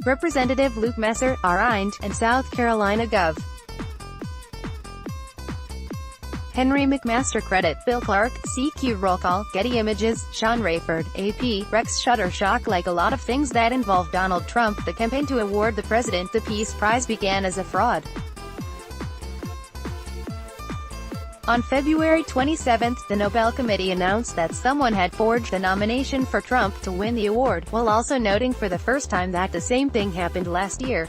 Representative McMaster, R-Ind, and South Carolina Gov. Henry McMaster Credit, Bill Clark, CQ Roll Call, Getty Images, Sean Rayford, AP, Rex Shutterstock Like a lot of things that involve Donald Trump, the campaign to award the president the Peace Prize began as a fraud. On February 27, the Nobel Committee announced that someone had forged the nomination for Trump to win the award, while also noting for the first time that the same thing happened last year.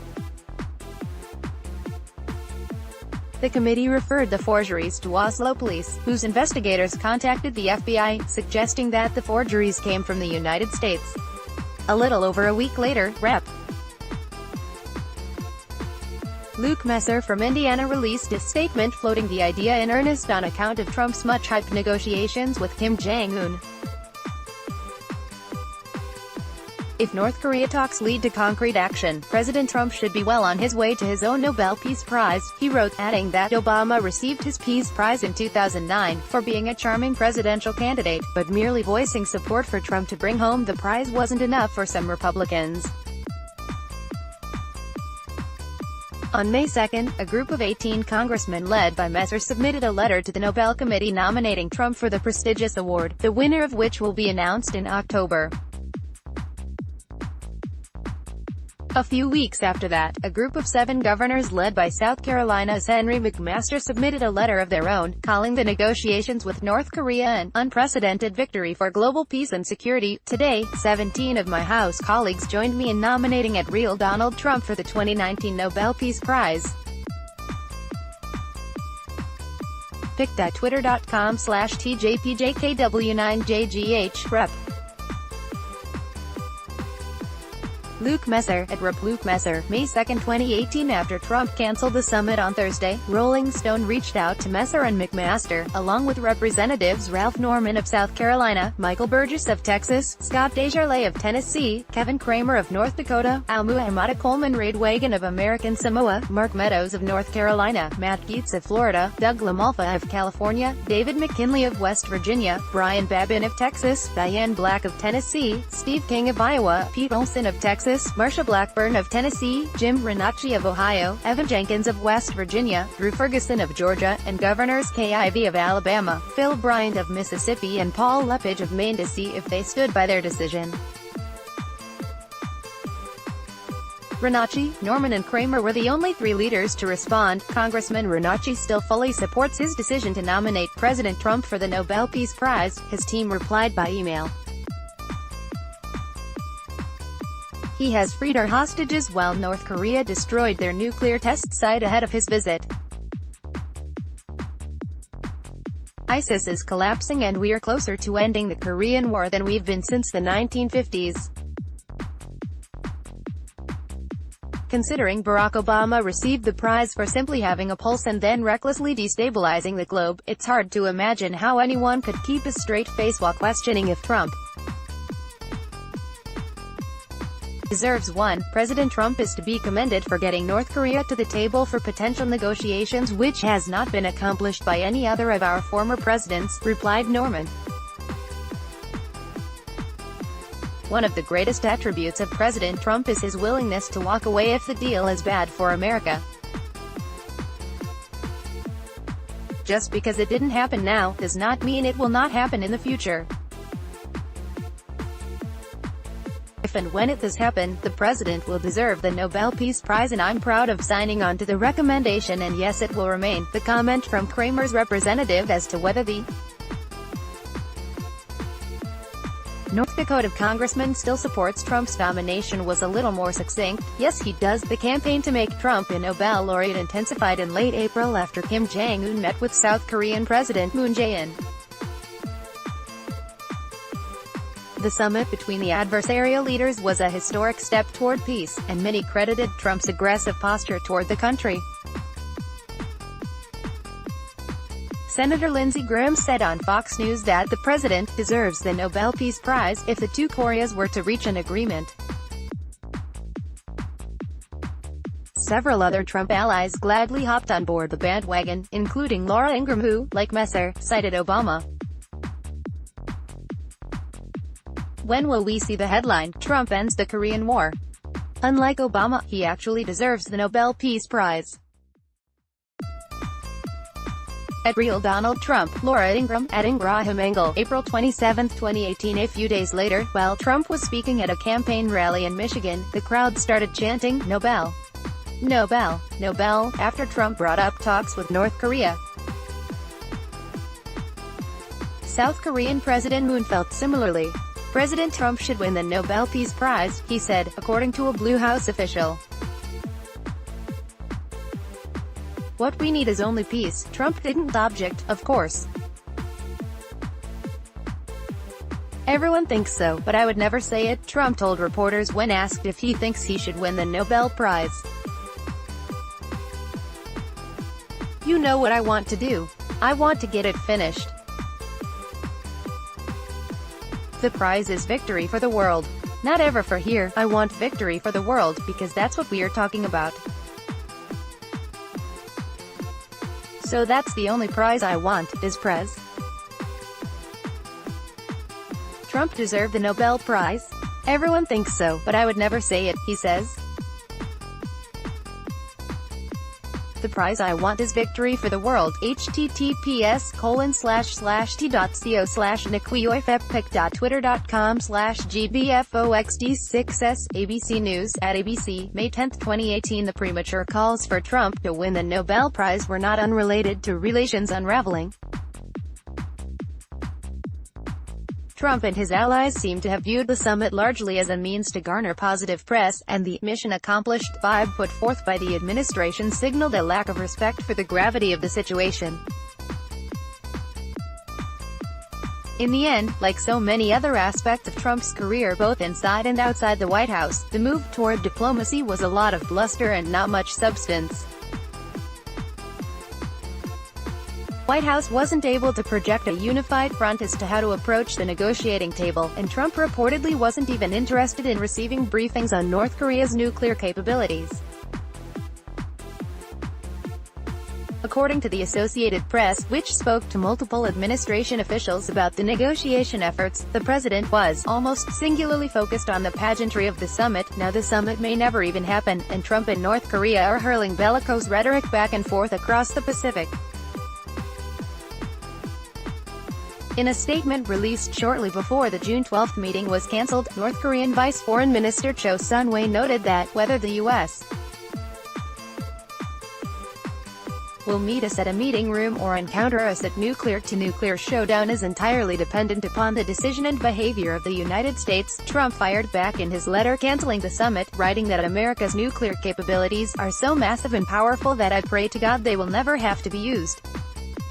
The committee referred the forgeries to Oslo police, whose investigators contacted the FBI, suggesting that the forgeries came from the United States. A little over a week later, Rep. McMaster from Indiana released a statement floating the idea in earnest on account of Trump's much-hyped negotiations with Kim Jong-un. If North Korea talks lead to concrete action, President Trump should be well on his way to his own Nobel Peace Prize, he wrote, adding that Obama received his Peace Prize in 2009 for being a charming presidential candidate, but merely voicing support for Trump to bring home the prize wasn't enough for some Republicans. On May 2, a group of 18 congressmen led by Messer submitted a letter to the Nobel Committee nominating Trump for the prestigious award, the winner of which will be announced in October. A few weeks after that, a group of 7 governors led by South Carolina's Henry McMaster submitted a letter of their own, calling the negotiations with North Korea an unprecedented victory for global peace and security. Today, 17 of my House colleagues joined me in nominating at Real Donald Trump for the 2019 Nobel Peace Prize. pic.twitter.com/TJPJKW9JGH, Rep. McMaster, at Rep. McMaster, May 2, 2018. After Trump canceled the summit on Thursday, Rolling Stone reached out to Messer and McMaster, along with Representatives Ralph Norman of South Carolina, Michael Burgess of Texas, Scott DesJarlais of Tennessee, Kevin Cramer of North Dakota, Al-Muhammad Coleman Reid Wagon of American Samoa, Mark Meadows of North Carolina, Matt Gaetz of Florida, Doug LaMalfa of California, David McKinley of West Virginia, Brian Babin of Texas, Diane Black of Tennessee, Steve King of Iowa, Pete Olson of Texas, Marsha Blackburn of Tennessee, Jim Renacci of Ohio, Evan Jenkins of West Virginia, Drew Ferguson of Georgia, and Governors Kay Ivey of Alabama, Phil Bryant of Mississippi and Paul Lepage of Maine to see if they stood by their decision. Renacci, Norman and Cramer were the only 3 leaders to respond. Congressman Renacci still fully supports his decision to nominate President Trump for the Nobel Peace Prize, his team replied by email. He has freed our hostages while North Korea destroyed their nuclear test site ahead of his visit. ISIS is collapsing and we are closer to ending the Korean War than we've been since the 1950s. Considering Barack Obama received the prize for simply having a pulse and then recklessly destabilizing the globe, it's hard to imagine how anyone could keep a straight face while questioning if Trump deserves one. President Trump is to be commended for getting North Korea to the table for potential negotiations, which has not been accomplished by any other of our former presidents, replied Norman. One of the greatest attributes of President Trump is his willingness to walk away if the deal is bad for America. Just because it didn't happen now, does not mean it will not happen in the future. If and when it does happen, the president will deserve the Nobel Peace Prize and I'm proud of signing on to the recommendation and yes it will remain. The comment from Cramer's representative as to whether the North Dakota congressman still supports Trump's nomination was a little more succinct. Yes he does. The campaign to make Trump a Nobel laureate intensified in late April after Kim Jong-un met with South Korean President Moon Jae-in. The summit between the adversarial leaders was a historic step toward peace, and many credited Trump's aggressive posture toward the country. Senator Lindsey Graham said on Fox News that the president deserves the Nobel Peace Prize if the 2 Koreas were to reach an agreement. Several other Trump allies gladly hopped on board the bandwagon, including Laura Ingraham who, like Messer, cited Obama. When will we see the headline, "Trump ends the Korean War"? Unlike Obama, he actually deserves the Nobel Peace Prize. At Real Donald Trump, Laura Ingraham, at Ingraham Engel, April 27, 2018. A few days later, while Trump was speaking at a campaign rally in Michigan, the crowd started chanting, "Nobel! Nobel! Nobel!" after Trump brought up talks with North Korea. South Korean President Moon felt similarly. President Trump should win the Nobel Peace Prize, he said, according to a Blue House official. "What we need is only peace." Trump didn't object, of course. "Everyone thinks so, but I would never say it," Trump told reporters when asked if he thinks he should win the Nobel Prize. "You know what I want to do. I want to get it finished. The prize is victory for the world. Not ever for here. I want victory for the world, because that's what we are talking about. So that's the only prize I want, is Prez. Trump deserved the Nobel Prize? Everyone thinks so, but I would never say it," he says. "The prize I want is victory for the world." https://t.co/nikwioifepik.twitter.com/gbfoxd6s ABC News, at ABC, May 10, 2018. The premature calls for Trump to win the Nobel Prize were not unrelated to relations unraveling. Trump and his allies seem to have viewed the summit largely as a means to garner positive press, and the "mission accomplished" vibe put forth by the administration signaled a lack of respect for the gravity of the situation. In the end, like so many other aspects of Trump's career both inside and outside the White House, the move toward diplomacy was a lot of bluster and not much substance. White House wasn't able to project a unified front as to how to approach the negotiating table, and Trump reportedly wasn't even interested in receiving briefings on North Korea's nuclear capabilities. According to the Associated Press, which spoke to multiple administration officials about the negotiation efforts, the president was almost singularly focused on the pageantry of the summit. Now the summit may never even happen, and Trump and North Korea are hurling bellicose rhetoric back and forth across the Pacific. In a statement released shortly before the June 12 meeting was cancelled, North Korean Vice Foreign Minister Cho Sun-wei noted that, whether the U.S. will meet us at a meeting room or encounter us at nuclear-to-nuclear showdown is entirely dependent upon the decision and behavior of the United States. Trump fired back in his letter canceling the summit, writing that America's nuclear capabilities are so massive and powerful that I pray to God they will never have to be used.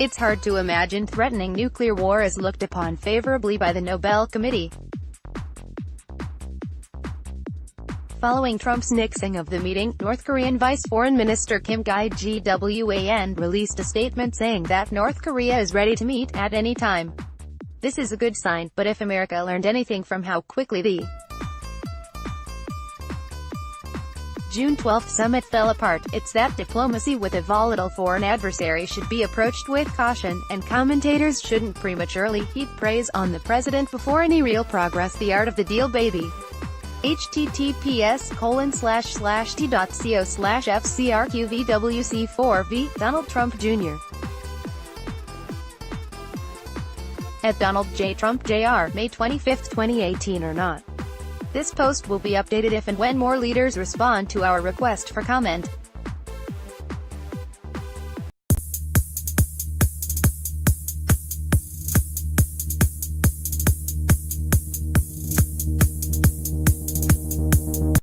It's hard to imagine threatening nuclear war is looked upon favorably by the Nobel Committee. Following Trump's nixing of the meeting, North Korean Vice Foreign Minister Kim Gwan released a statement saying that North Korea is ready to meet at any time. This is a good sign, but if America learned anything from how quickly the June 12 summit fell apart, it's that diplomacy with a volatile foreign adversary should be approached with caution, and commentators shouldn't prematurely heap praise on the president before any real progress. The art of the deal, baby. https://t.co/fcrqvwc4v, Donald Trump Jr. At Donald J. Trump Jr., May 25, 2018 or not. This post will be updated if and when more leaders respond to our request for comment.